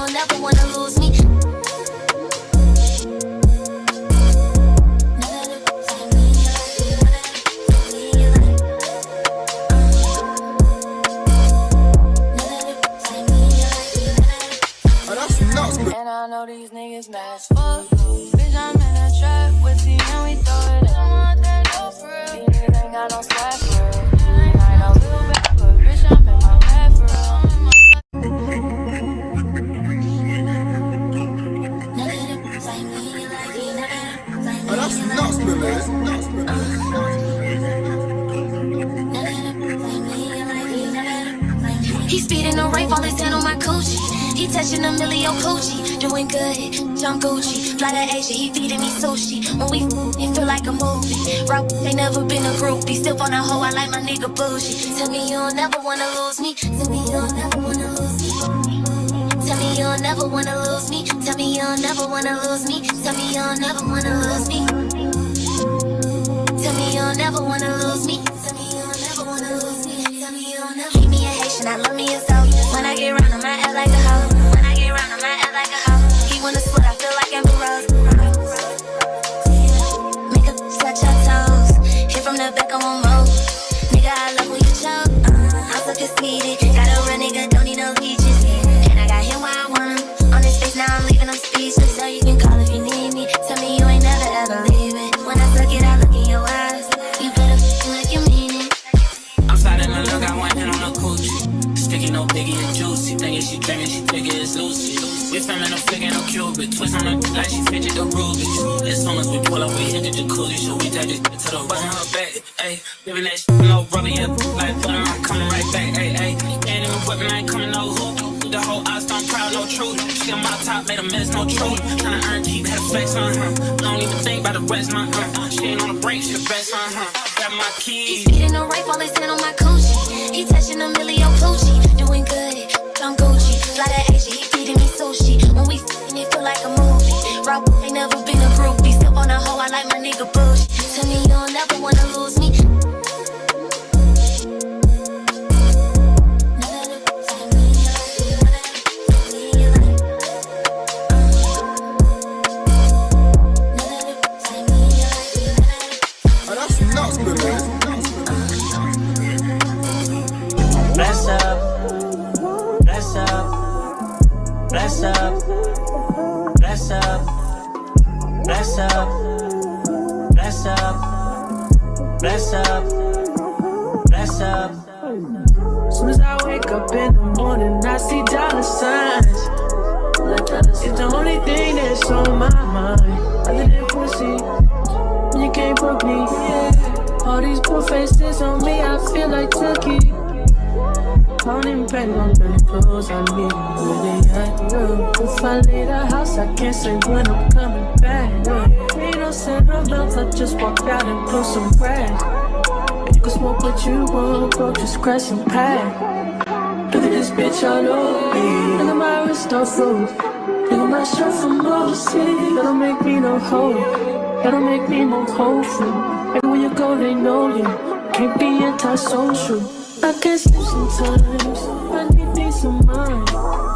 you'll never wanna lose me. And I know these niggas mad as fuck. Bitch, I'm in a trap with you and we throw it up. I want that dope for real. These niggas ain't got no swag for real. And I know little bad, but bitch, I'm in my bag for real. Oh, that's nuts, He speeding no rape, all his hand on my coochie. He touching a million coochie, doing good, jump Gucci. Fly to Asia, he feeding me sushi. When we it feel like a movie. Rock, ain't never been a groupie. Still on a hoe, I like my nigga bougie. Tell me you'll never wanna lose me. Tell me you'll never wanna lose me. Tell me you'll never wanna lose me. Tell me you'll never wanna lose me. Tell me you'll never wanna lose me. Tell me you'll never wanna lose me. Tell me you'll never wanna lose me. Tell me you'll never. Keep me a Haitian, I love me a soul. When I get round, I act like a hoe. When I get round, I act like a hoe. He wanna split, I feel like Amber Rose. Make a touch your toes. Hit from the back, I won't move. Nigga, I love when you choke. I'm so conceited. Got a real nigga, don't need no leeches. And I got him where I want him. On his face, now I'm leaving him speechless. So you can call if you need me. Tell me you ain't never ever leaving. When I suck it, I look in your eyes. You better like you mean it. I'm sliding the look, I want him on the coochie. Sticky, no biggie and juicy. Thinking she dreaming, she think it's Lucy. We filming no flicking, no cupid. Twist on her like she fidget the rubies. As soon as we pull up, we hit the jacuzzi. So we take this to the button her back. Ayy, giving that shit no rubber, yeah. Like butter, I'm coming right back. Ayy, ayy. Ain't even whipping, I ain't coming no hoop. The whole eyes don't proud, no truth. She on my top, made a mess, no truth. Tryna earn keep, had a flex on her. Don't even think about the rest, my she ain't on the break, she the best on her. Got my keys. He speeding no rape, all his hand on my coochie. He touching a million coochie, doing good, I'm Gucci. Fly to Asia, he feeding me sushi. When we f***ing, it feel like a movie. Rock, ain't never been a groupie. Still on a hoe, I like my nigga bougie. Tell me you'll never wanna lose me. Bless up, bless up, bless up, bless up, bless up, bless up, bless up, bless up. Soon as I wake up in the morning, I see dollar signs. It's the only thing that's on my mind. Other than pussy, you can't broke me. All these poor faces on me, I feel like Turkey. Counting back on the clothes I need where they at. If I leave the house, I can't say when I'm coming back. Ain't no scent of love, I just walk out and blow some grass. And you can smoke what you want, bro, just crash and pack. Look at this bitch all over me. Look at my wrist off froze. Look at my shirt from overseas. That don't make me no hoe. That don't make me more hopeful. Everywhere you go, they know you. Can't be antisocial. I can't sleep sometimes. I need peace of mind.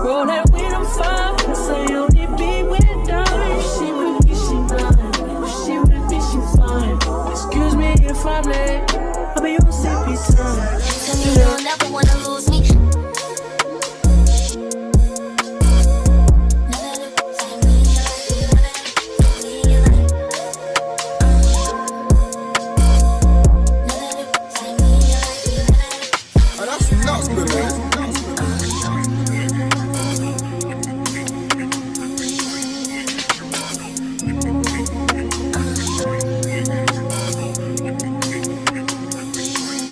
Roll that weed on fire. Cause I only be with dying. If she with me, she blind. If she with me, she fine. Excuse me if I'm late. I'll be on sleepy time. Tell me you'll never wanna lose me. Oh, that's nuts, baby.